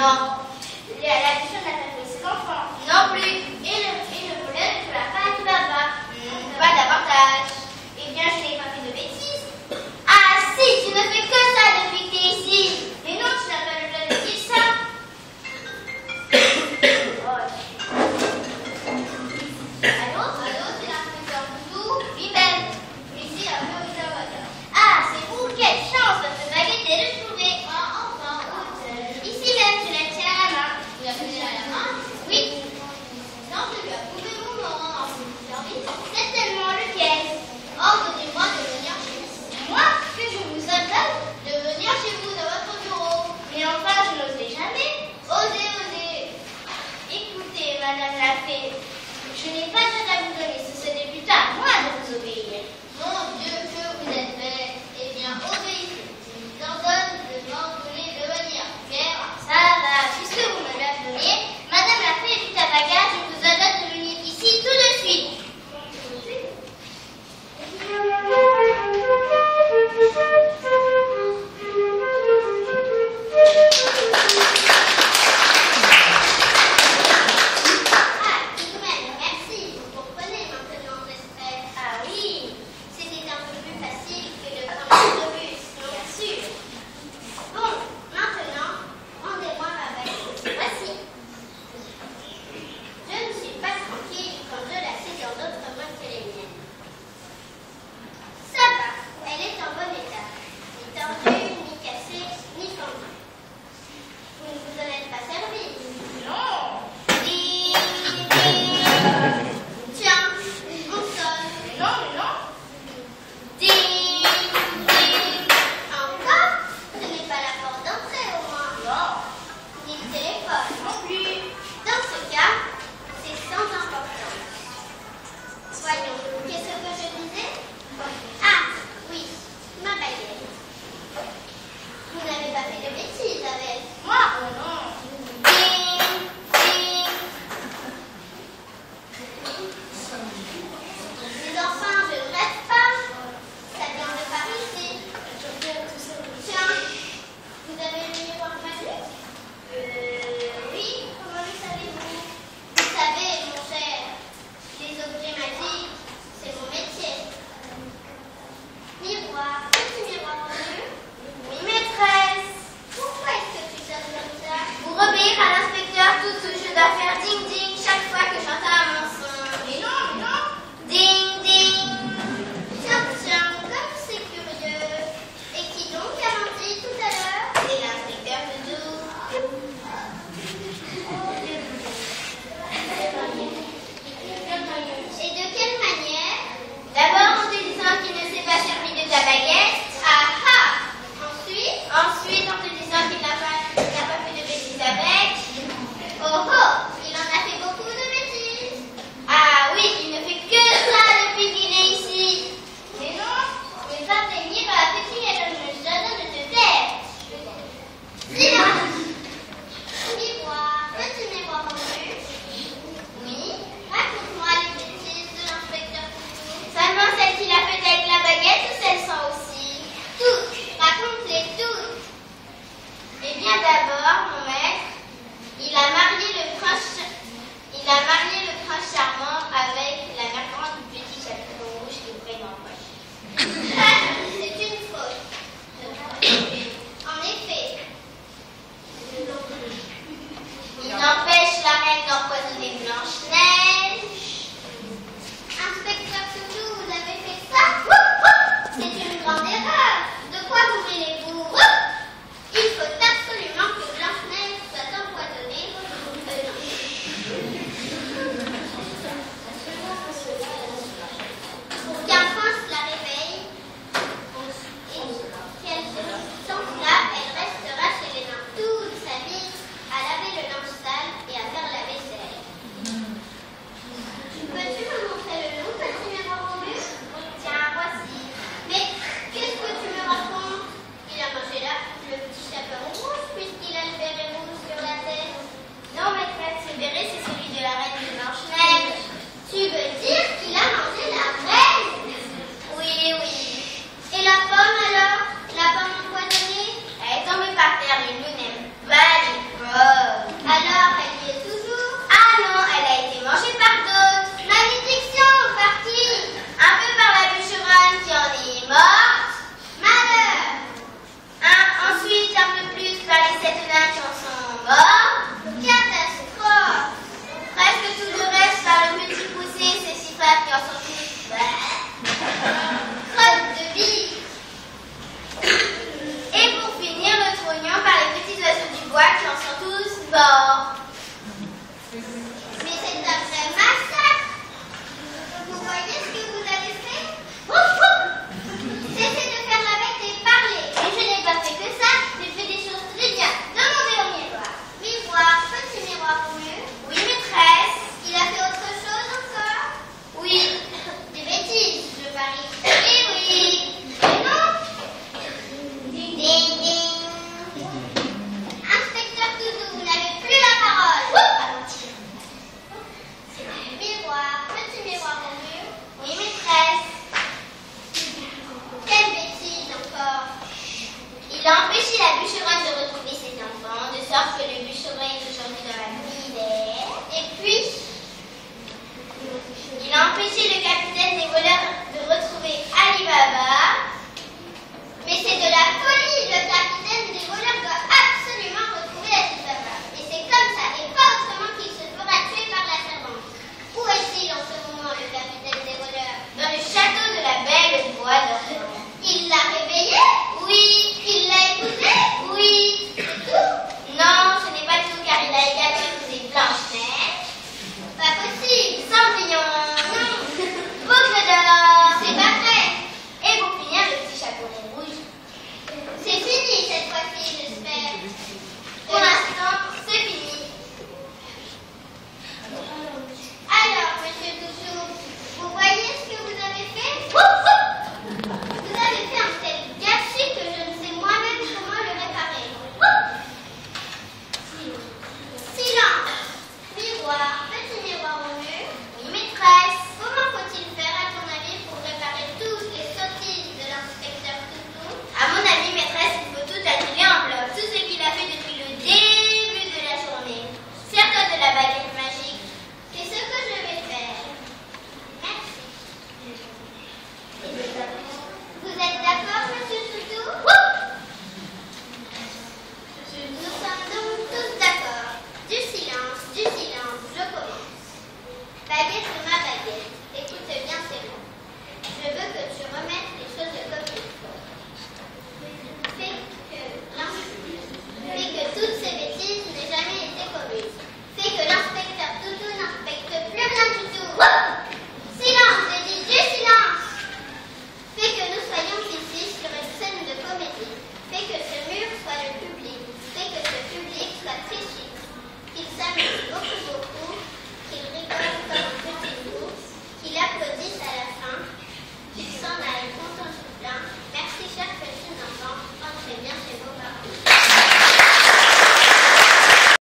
Non. La bichonne n'a pas fait ses enfants. Non plus. Et le voleur ne l'a pas dit papa. Pas davantage. Eh bien, je n'ai pas fait de bêtises. Ah si, tu ne fais que ça depuis que tu es ici. Mais non, tu n'as pas le droit de dire ça. Allô, c'est l'inspecteur Boudou. Oui, Ben. Ici, à Florida. Ah, c'est vous. Quelle chance, votre baguette est retrouvée. Enfin, ici même, je la tiens à la main. Tu l'as prise à la main? Oui. Non, je lui ai prouvé mon nom. C'est tellement lequel? Oh, donnez-moi de venir chez vous. Moi? Que je vous ordonne de venir chez vous dans votre bureau. Mais enfin, je n'oserai jamais. Osez. Écoutez, Madame la Fée, je n'ai pas de à vous donner. Ce serait plutôt à moi de vous obéir. Mon Dieu, que vous êtes belle. Eh bien, obéissez. Je vous ordonne de m'ordonner de venir. Bien, ça va. Puisque vous me l'ordonnez, Madame la Fée est tout à bagage. Je vous ordonne de venir ici tout de suite. Merci, vous comprenez maintenant, j'espère. Ah oui, c'était un peu plus facile que de prendre l'autobus, bien sûr. Bon, maintenant, rendez-moi ma valise. Voici. Je ne suis pas tranquille quand je la sais dans d'autres mains que les miennes. Ça va, elle est en bon état. Ni tordue, ni cassée, ni fendue. Vous ne vous en êtes pas servi? Non. Tiens, on sonne. Non. Ding. Encore? Ce n'est pas la porte d'entrée au moins. Non. Ni le téléphone. Non plus. Dans ce cas, c'est sans importance. Voyons, qu'est-ce que je disais? Ah, oui, ma baguette. Vous n'avez pas fait de bêtises avec? Moi? Oh non.